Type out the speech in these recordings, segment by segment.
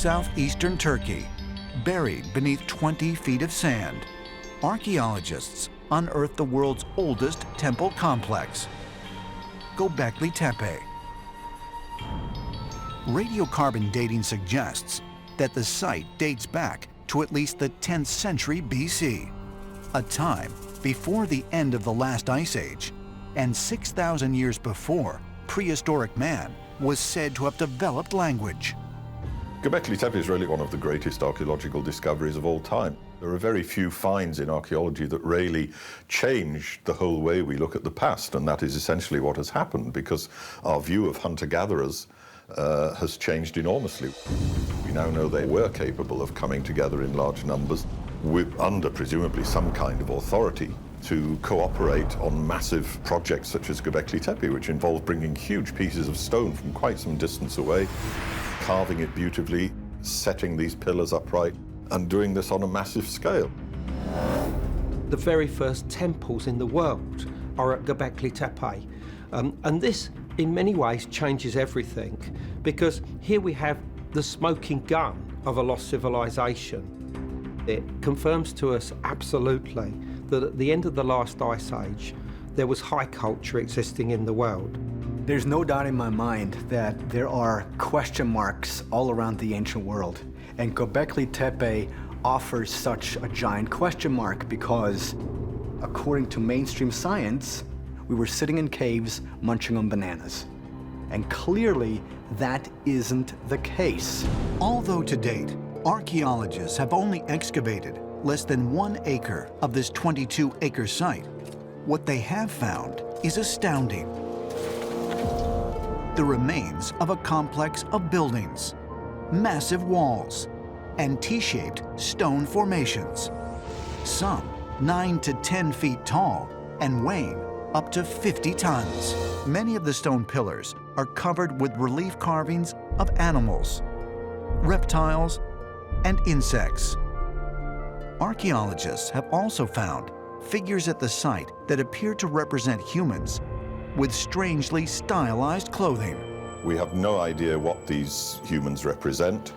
southeastern Turkey, buried beneath 20 feet of sand. Archaeologists unearthed the world's oldest temple complex, Gobekli Tepe. Radiocarbon dating suggests that the site dates back to at least the 10th century BC, a time before the end of the last ice age, and 6,000 years before prehistoric man was said to have developed language. Gobekli Tepe is really one of the greatest archaeological discoveries of all time. There are very few finds in archaeology that really change the whole way we look at the past, and that is essentially what has happened, because our view of hunter-gatherers has changed enormously. We now know they were capable of coming together in large numbers under presumably some kind of authority to cooperate on massive projects such as Gobekli Tepe, which involve bringing huge pieces of stone from quite some distance away, carving it beautifully, setting these pillars upright, and doing this on a massive scale. The very first temples in the world are at Gobekli Tepe, and this in many ways changes everything, because here we have the smoking gun of a lost civilization. It confirms to us absolutely that at the end of the last ice age, there was high culture existing in the world. There's no doubt in my mind that there are question marks all around the ancient world. And Gobekli Tepe offers such a giant question mark because, according to mainstream science, we were sitting in caves munching on bananas. And clearly, that isn't the case. Although to date, archaeologists have only excavated less than 1 acre of this 22-acre site, what they have found is astounding. The remains of a complex of buildings, massive walls, and T-shaped stone formations, some 9 to 10 feet tall and weighing up to 50 tons. Many of the stone pillars are covered with relief carvings of animals, reptiles, and insects. Archaeologists have also found figures at the site that appear to represent humans with strangely stylized clothing. We have no idea what these humans represent.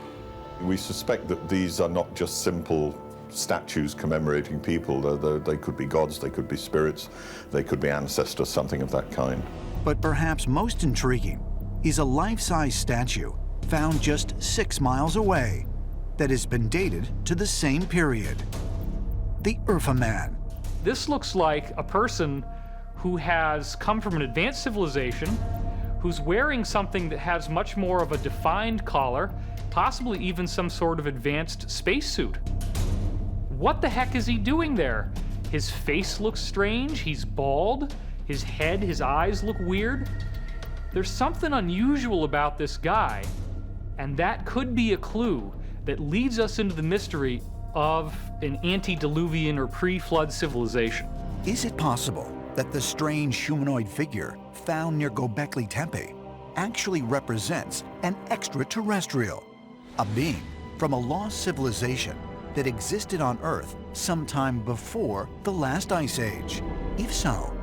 We suspect that these are not just simple statues commemorating people. They could be gods, they could be spirits, they could be ancestors, something of that kind. But perhaps most intriguing is a life-size statue found just 6 miles away that has been dated to the same period. The Urfa Man. This looks like a person who has come from an advanced civilization, who's wearing something that has much more of a defined collar, possibly even some sort of advanced spacesuit. What the heck is he doing there? His face looks strange, he's bald, his head, his eyes look weird. There's something unusual about this guy, and that could be a clue that leads us into the mystery of an antediluvian or pre-flood civilization. Is it possible that the strange humanoid figure found near Gobekli Tepe actually represents an extraterrestrial, a being from a lost civilization that existed on Earth sometime before the last ice age? If so,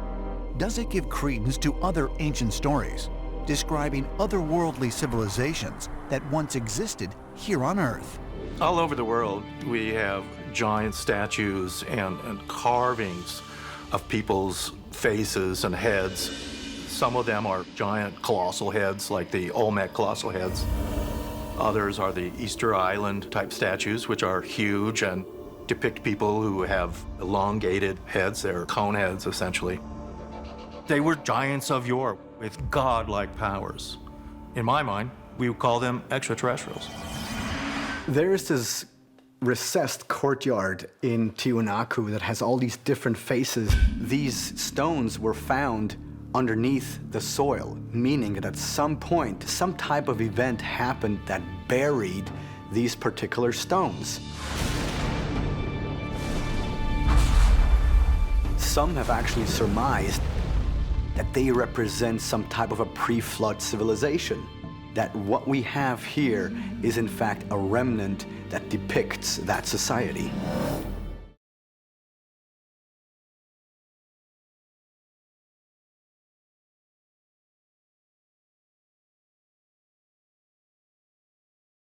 does it give credence to other ancient stories describing otherworldly civilizations that once existed here on Earth? All over the world, we have giant statues and carvings of people's faces and heads. Some of them are giant colossal heads, like the Olmec colossal heads. Others are the Easter Island type statues, which are huge and depict people who have elongated heads. They're cone heads, essentially. They were giants of yore with godlike powers. In my mind, we would call them extraterrestrials. There's this recessed courtyard in Tiwanaku that has all these different faces. These stones were found underneath the soil, meaning that at some point, some type of event happened that buried these particular stones. Some have actually surmised that they represent some type of a pre-flood civilization, that what we have here is in fact a remnant that depicts that society.